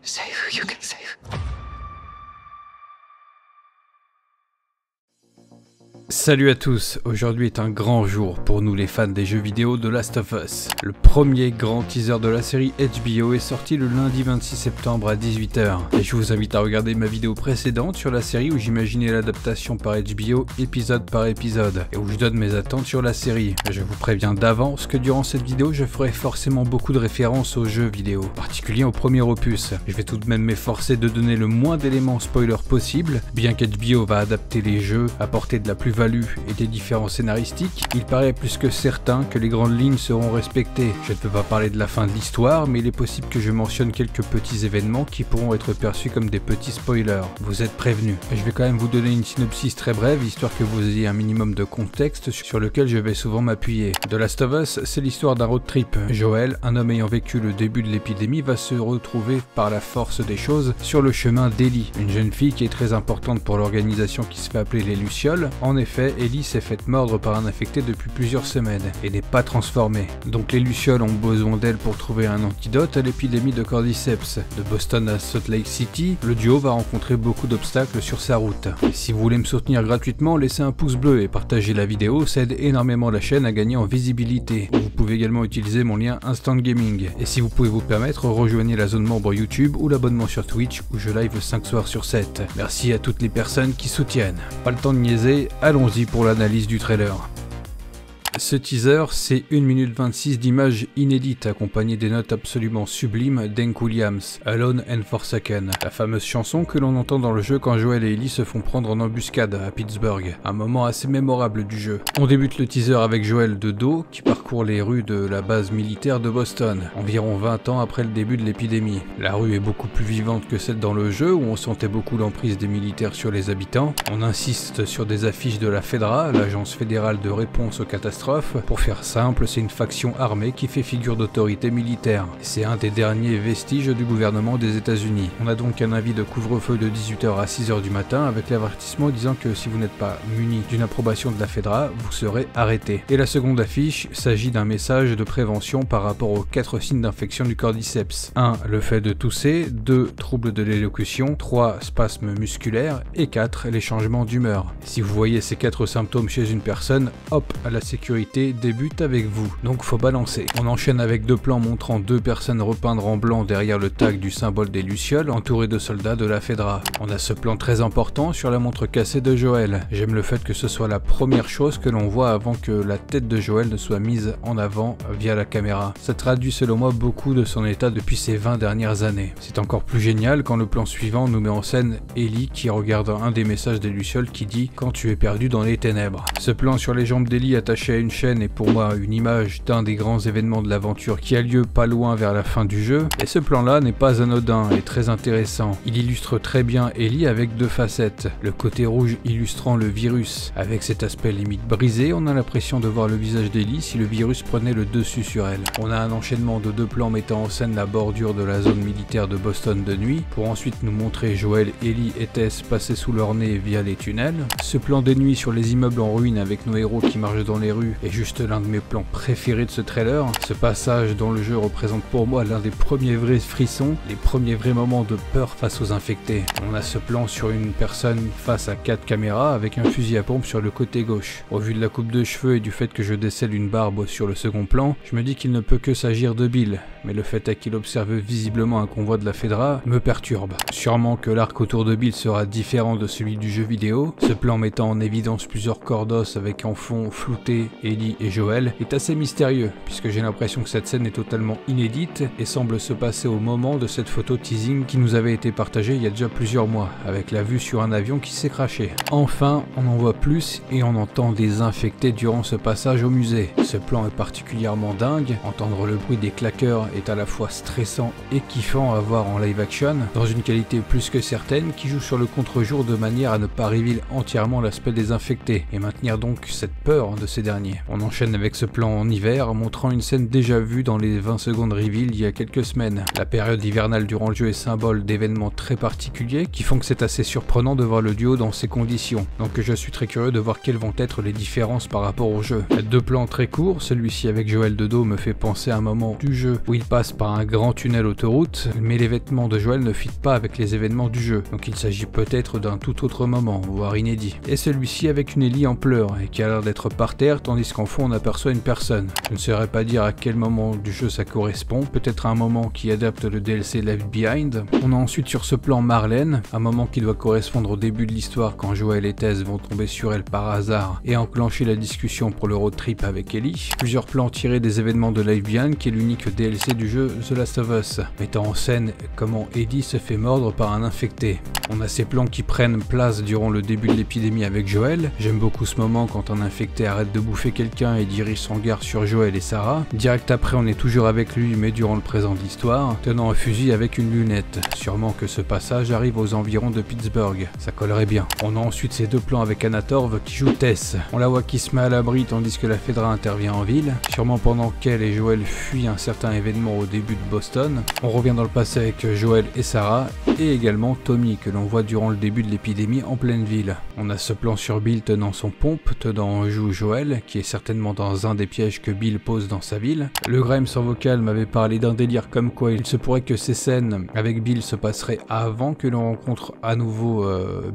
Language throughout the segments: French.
Save who you can save. Salut à tous, aujourd'hui est un grand jour pour nous les fans des jeux vidéo de Last of Us. Le premier grand teaser de la série HBO est sorti le lundi 26 septembre à 18 h. Et je vous invite à regarder ma vidéo précédente sur la série où j'imaginais l'adaptation par HBO épisode par épisode, et où je donne mes attentes sur la série. Je vous préviens d'avance que durant cette vidéo je ferai forcément beaucoup de références aux jeux vidéo, en particulier au premier opus. Je vais tout de même m'efforcer de donner le moins d'éléments spoilers possible, bien qu'HBO va adapter les jeux, apporter de la plus-value et des différences scénaristiques, il paraît plus que certain que les grandes lignes seront respectées. Je ne peux pas parler de la fin de l'histoire, mais il est possible que je mentionne quelques petits événements qui pourront être perçus comme des petits spoilers. Vous êtes prévenus. Je vais quand même vous donner une synopsis très brève, histoire que vous ayez un minimum de contexte sur lequel je vais souvent m'appuyer. The Last of Us, c'est l'histoire d'un road trip. Joel, un homme ayant vécu le début de l'épidémie, va se retrouver par la force des choses sur le chemin d'Ellie, une jeune fille qui est très importante pour l'organisation qui se fait appeler les Lucioles. En effet, Ellie s'est faite mordre par un infecté depuis plusieurs semaines et n'est pas transformée. Donc les Lucioles ont besoin d'elle pour trouver un antidote à l'épidémie de Cordyceps. De Boston à Salt Lake City, le duo va rencontrer beaucoup d'obstacles sur sa route. Et si vous voulez me soutenir gratuitement, laissez un pouce bleu et partagez la vidéo, ça aide énormément la chaîne à gagner en visibilité. Vous pouvez également utiliser mon lien Instant Gaming. Et si vous pouvez vous permettre, rejoignez la zone membre YouTube ou l'abonnement sur Twitch où je live 5 soirs sur 7. Merci à toutes les personnes qui soutiennent. Pas le temps de niaiser, allons-y pour l'analyse du trailer. Ce teaser, c'est 1 minute 26 d'images inédites accompagnées des notes absolument sublimes d'Hank Williams, Alone and Forsaken, la fameuse chanson que l'on entend dans le jeu quand Joel et Ellie se font prendre en embuscade à Pittsburgh, un moment assez mémorable du jeu. On débute le teaser avec Joel de dos qui parcourt les rues de la base militaire de Boston, environ 20 ans après le début de l'épidémie. La rue est beaucoup plus vivante que celle dans le jeu où on sentait beaucoup l'emprise des militaires sur les habitants. On insiste sur des affiches de la FEDRA, l'agence fédérale de réponse aux catastrophes. Pour faire simple, c'est une faction armée qui fait figure d'autorité militaire. C'est un des derniers vestiges du gouvernement des États-Unis. On a donc un avis de couvre-feu de 18 h à 6 h du matin avec l'avertissement disant que si vous n'êtes pas muni d'une approbation de la FEDRA, vous serez arrêté. Et la seconde affiche s'agit d'un message de prévention par rapport aux 4 signes d'infection du cordyceps. 1. Le fait de tousser. 2. Troubles de l'élocution. 3. Spasmes musculaires. Et 4. Les changements d'humeur. Si vous voyez ces 4 symptômes chez une personne, hop, à la sécurité débute avec vous, donc faut balancer. On enchaîne avec 2 plans montrant 2 personnes repeindre en blanc derrière le tag du symbole des Lucioles, entourées de soldats de la FEDRA. On a ce plan très important sur la montre cassée de Joel. J'aime le fait que ce soit la première chose que l'on voit avant que la tête de Joel ne soit mise en avant via la caméra. Ça traduit selon moi beaucoup de son état depuis ces 20 dernières années. C'est encore plus génial quand le plan suivant nous met en scène Ellie qui regarde un des messages des Lucioles qui dit « Quand tu es perdu dans les ténèbres ». Ce plan sur les jambes d'Ellie attachées à une chaîne est pour moi une image d'un des grands événements de l'aventure qui a lieu pas loin vers la fin du jeu, et ce plan là n'est pas anodin et très intéressant. Il illustre très bien Ellie avec 2 facettes, le côté rouge illustrant le virus. Avec cet aspect limite brisé, on a l'impression de voir le visage d'Ellie si le virus prenait le dessus sur elle. On a un enchaînement de 2 plans mettant en scène la bordure de la zone militaire de Boston de nuit, pour ensuite nous montrer Joel, Ellie et Tess passer sous leur nez via les tunnels. Ce plan des nuits sur les immeubles en ruine avec nos héros qui marchent dans les rues est juste l'un de mes plans préférés de ce trailer. Ce passage dans le jeu représente pour moi l'un des premiers vrais frissons, les premiers vrais moments de peur face aux infectés. On a ce plan sur une personne face à 4 caméras avec un fusil à pompe sur le côté gauche. Au vu de la coupe de cheveux et du fait que je décèle une barbe sur le second plan, je me dis qu'il ne peut que s'agir de Bill, mais le fait est qu'il observe visiblement un convoi de la FEDRA me perturbe. Sûrement que l'arc autour de Bill sera différent de celui du jeu vidéo, ce plan mettant en évidence plusieurs corps d'os avec en fond flouté Ellie et Joel est assez mystérieux, puisque j'ai l'impression que cette scène est totalement inédite et semble se passer au moment de cette photo teasing qui nous avait été partagée il y a déjà plusieurs mois, avec la vue sur un avion qui s'est crashé. Enfin, on en voit plus et on entend des infectés durant ce passage au musée. Ce plan est particulièrement dingue, entendre le bruit des claqueurs est à la fois stressant et kiffant à voir en live action, dans une qualité plus que certaine qui joue sur le contre-jour de manière à ne pas reveal entièrement l'aspect des infectés, et maintenir donc cette peur de ces derniers. On enchaîne avec ce plan en hiver, montrant une scène déjà vue dans les 20 secondes reveal il y a quelques semaines. La période hivernale durant le jeu est symbole d'événements très particuliers qui font que c'est assez surprenant de voir le duo dans ces conditions, donc je suis très curieux de voir quelles vont être les différences par rapport au jeu. 2 plans très courts, celui-ci avec Joel de dos me fait penser à un moment du jeu où il Il passe par un grand tunnel autoroute, mais les vêtements de Joel ne fitent pas avec les événements du jeu, donc il s'agit peut-être d'un tout autre moment, voire inédit. Et celui-ci avec une Ellie en pleurs et qui a l'air d'être par terre, tandis qu'en fond on aperçoit une personne. Je ne saurais pas dire à quel moment du jeu ça correspond, peut-être à un moment qui adapte le DLC Left Behind. On a ensuite sur ce plan Marlène, un moment qui doit correspondre au début de l'histoire quand Joel et Tess vont tomber sur elle par hasard et enclencher la discussion pour le road trip avec Ellie. Plusieurs plans tirés des événements de Left Behind qui est l'unique DLC du jeu The Last of Us, mettant en scène comment Ellie se fait mordre par un infecté. On a ces plans qui prennent place durant le début de l'épidémie avec Joel. J'aime beaucoup ce moment quand un infecté arrête de bouffer quelqu'un et dirige son regard sur Joel et Sarah. Direct après on est toujours avec lui mais durant le présent de l'histoire, tenant un fusil avec une lunette. Sûrement que ce passage arrive aux environs de Pittsburgh, ça collerait bien. On a ensuite ces deux plans avec Anna Torv qui joue Tess. On la voit qui se met à l'abri tandis que la Fedra intervient en ville, sûrement pendant qu'elle et Joel fuient un certain événement au début de Boston. On revient dans le passé avec Joel et Sarah, et également Tommy que l'on voit durant le début de l'épidémie en pleine ville. On a ce plan sur Bill tenant son pompe, tenant en joue Joel, qui est certainement dans un des pièges que Bill pose dans sa ville. Le Grimes en vocal m'avait parlé d'un délire comme quoi il se pourrait que ces scènes avec Bill se passeraient avant que l'on rencontre à nouveau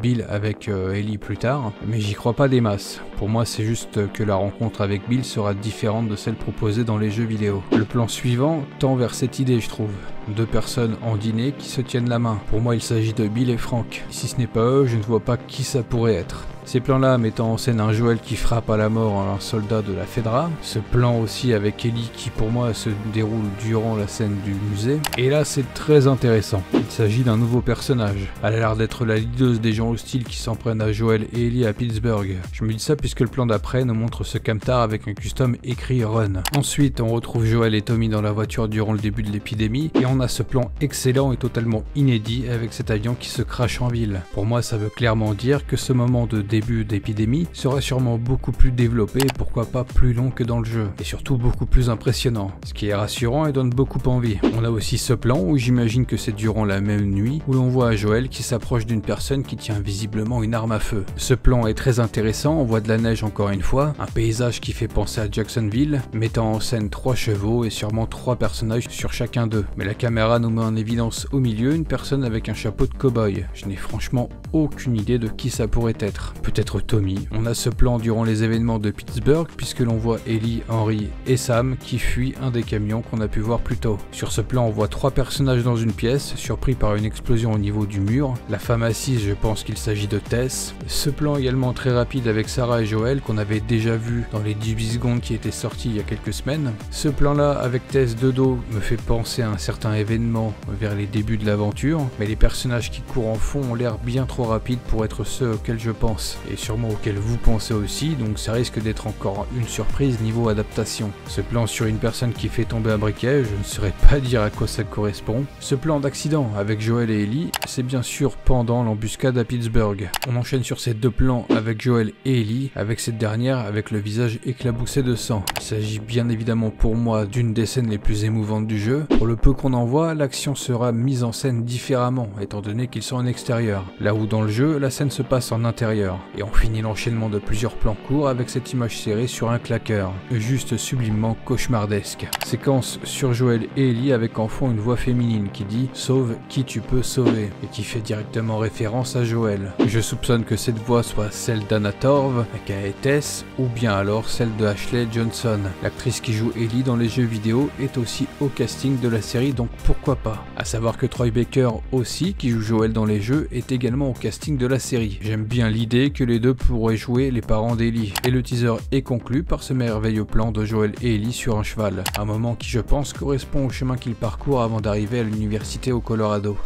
Bill avec Ellie plus tard, mais j'y crois pas des masses. Pour moi c'est juste que la rencontre avec Bill sera différente de celle proposée dans les jeux vidéo. Le plan suivant tend vers cette idée je trouve. Deux personnes en dîner qui se tiennent la main. Pour moi il s'agit de Bill et Frank. Si ce n'est pas eux, je ne vois pas qui ça pourrait être. Ces plans-là mettant en scène un Joel qui frappe à la mort un soldat de la Fedra. Ce plan aussi avec Ellie qui pour moi se déroule durant la scène du musée. Et là c'est très intéressant. Il s'agit d'un nouveau personnage. Elle a l'air d'être la leaduse des gens hostiles qui s'en prennent à Joel et Ellie à Pittsburgh. Je me dis ça puisque le plan d'après nous montre ce camtar avec un custom écrit Run. Ensuite on retrouve Joel et Tommy dans la voiture durant le début de l'épidémie. Et on a ce plan excellent et totalement inédit avec cet avion qui se crache en ville. Pour moi ça veut clairement dire que ce moment de début d'épidémie sera sûrement beaucoup plus développé et pourquoi pas plus long que dans le jeu, et surtout beaucoup plus impressionnant, ce qui est rassurant et donne beaucoup envie. On a aussi ce plan où j'imagine que c'est durant la même nuit où l'on voit Joel qui s'approche d'une personne qui tient visiblement une arme à feu. Ce plan est très intéressant, on voit de la neige encore une fois, un paysage qui fait penser à Jacksonville, mettant en scène 3 chevaux et sûrement 3 personnages sur chacun d'eux. Mais la caméra nous met en évidence au milieu une personne avec un chapeau de cow-boy. Je n'ai franchement aucune idée de qui ça pourrait être. Peut-être Tommy. On a ce plan durant les événements de Pittsburgh puisque l'on voit Ellie, Henry et Sam qui fuient un des camions qu'on a pu voir plus tôt. Sur ce plan on voit 3 personnages dans une pièce, surpris par une explosion au niveau du mur. La femme assise, je pense qu'il s'agit de Tess. Ce plan également très rapide avec Sarah et Joel qu'on avait déjà vu dans les 18 secondes qui étaient sortis il y a quelques semaines. Ce plan là avec Tess de dos me fait penser à un certain événement vers les débuts de l'aventure, mais les personnages qui courent en fond ont l'air bien trop rapides pour être ceux auxquels je pense, et sûrement auxquels vous pensez aussi, donc ça risque d'être encore une surprise niveau adaptation. Ce plan sur une personne qui fait tomber un briquet, je ne saurais pas dire à quoi ça correspond. Ce plan d'accident avec Joel et Ellie, c'est bien sûr pendant l'embuscade à Pittsburgh. On enchaîne sur ces deux plans avec Joel et Ellie, avec cette dernière avec le visage éclaboussé de sang. Il s'agit bien évidemment pour moi d'une des scènes les plus émouvantes du jeu. Pour le peu qu'on en voit, l'action sera mise en scène différemment, étant donné qu'ils sont en extérieur. Là où dans le jeu, la scène se passe en intérieur. Et on finit l'enchaînement de plusieurs plans courts avec cette image serrée sur un claqueur. Juste sublimement cauchemardesque. Séquence sur Joel et Ellie avec en fond une voix féminine qui dit « Sauve qui tu peux sauver » et qui fait directement référence à Joel. Je soupçonne que cette voix soit celle d'Anna Torv, aka Tess, ou bien alors celle de Ashley Johnson. L'actrice qui joue Ellie dans les jeux vidéo est aussi au casting de la série, donc pourquoi pas. A savoir que Troy Baker aussi, qui joue Joel dans les jeux, est également au casting de la série. J'aime bien l'idée que les deux pourraient jouer les parents d'Ellie. Et le teaser est conclu par ce merveilleux plan de Joel et Ellie sur un cheval. Un moment qui je pense correspond au chemin qu'ils parcourent avant d'arriver à l'université au Colorado.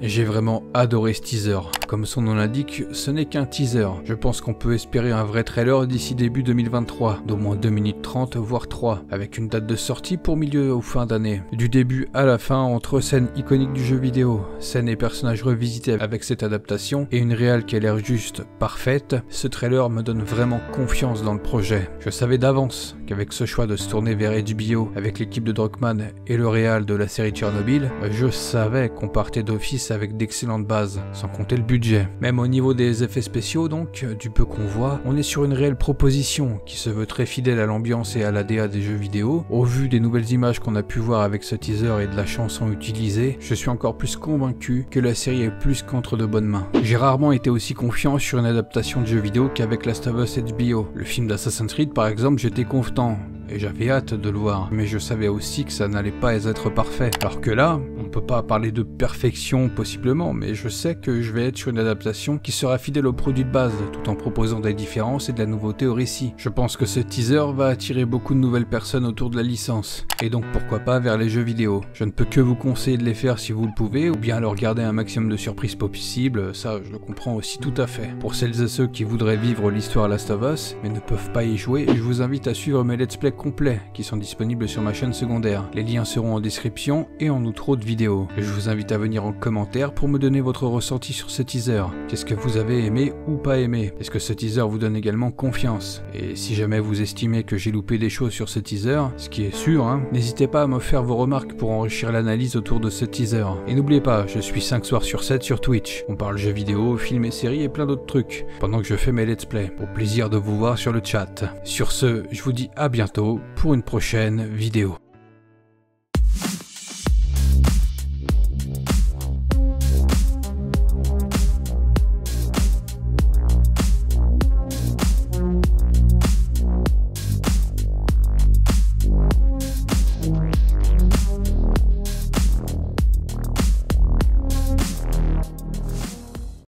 J'ai vraiment adoré ce teaser. Comme son nom l'indique, ce n'est qu'un teaser. Je pense qu'on peut espérer un vrai trailer d'ici début 2023, d'au moins 2 minutes 30 voire 3, avec une date de sortie pour milieu ou fin d'année. Du début à la fin, entre scènes iconiques du jeu vidéo, scènes et personnages revisités avec cette adaptation, et une réal qui a l'air juste parfaite, ce trailer me donne vraiment confiance dans le projet. Je savais d'avance qu'avec ce choix de se tourner vers HBO avec l'équipe de Druckmann et le réal de la série Tchernobyl, je savais qu'on partait d'office avec d'excellentes bases, sans compter le budget. budget. Même au niveau des effets spéciaux donc, du peu qu'on voit, on est sur une réelle proposition qui se veut très fidèle à l'ambiance et à la DA des jeux vidéo. Au vu des nouvelles images qu'on a pu voir avec ce teaser et de la chanson utilisée, je suis encore plus convaincu que la série est plus qu'entre de bonnes mains. J'ai rarement été aussi confiant sur une adaptation de jeu vidéo qu'avec Last of Us HBO. Le film d'Assassin's Creed par exemple, j'étais confiant et j'avais hâte de le voir, mais je savais aussi que ça n'allait pas être parfait. Alors que là, on peut pas parler de perfection possiblement, mais je sais que je vais être sur une adaptation qui sera fidèle au produit de base, tout en proposant des différences et de la nouveauté au récit. Je pense que ce teaser va attirer beaucoup de nouvelles personnes autour de la licence, et donc pourquoi pas vers les jeux vidéo. Je ne peux que vous conseiller de les faire si vous le pouvez, ou bien leur garder un maximum de surprises possibles, ça je le comprends aussi tout à fait. Pour celles et ceux qui voudraient vivre l'histoire Last of Us, mais ne peuvent pas y jouer, je vous invite à suivre mes let's play complets, qui sont disponibles sur ma chaîne secondaire. Les liens seront en description et en outro de vidéo. Et je vous invite à venir en commentaire pour me donner votre ressenti sur ce teaser. Qu'est-ce que vous avez aimé ou pas aimé? Est-ce que ce teaser vous donne également confiance? Et si jamais vous estimez que j'ai loupé des choses sur ce teaser, ce qui est sûr, n'hésitez pas à me faire vos remarques pour enrichir l'analyse autour de ce teaser. Et n'oubliez pas, je suis 5 soirs sur 7 sur Twitch. On parle jeux vidéo, films et séries et plein d'autres trucs, pendant que je fais mes let's play. Au plaisir de vous voir sur le chat. Sur ce, je vous dis à bientôt pour une prochaine vidéo.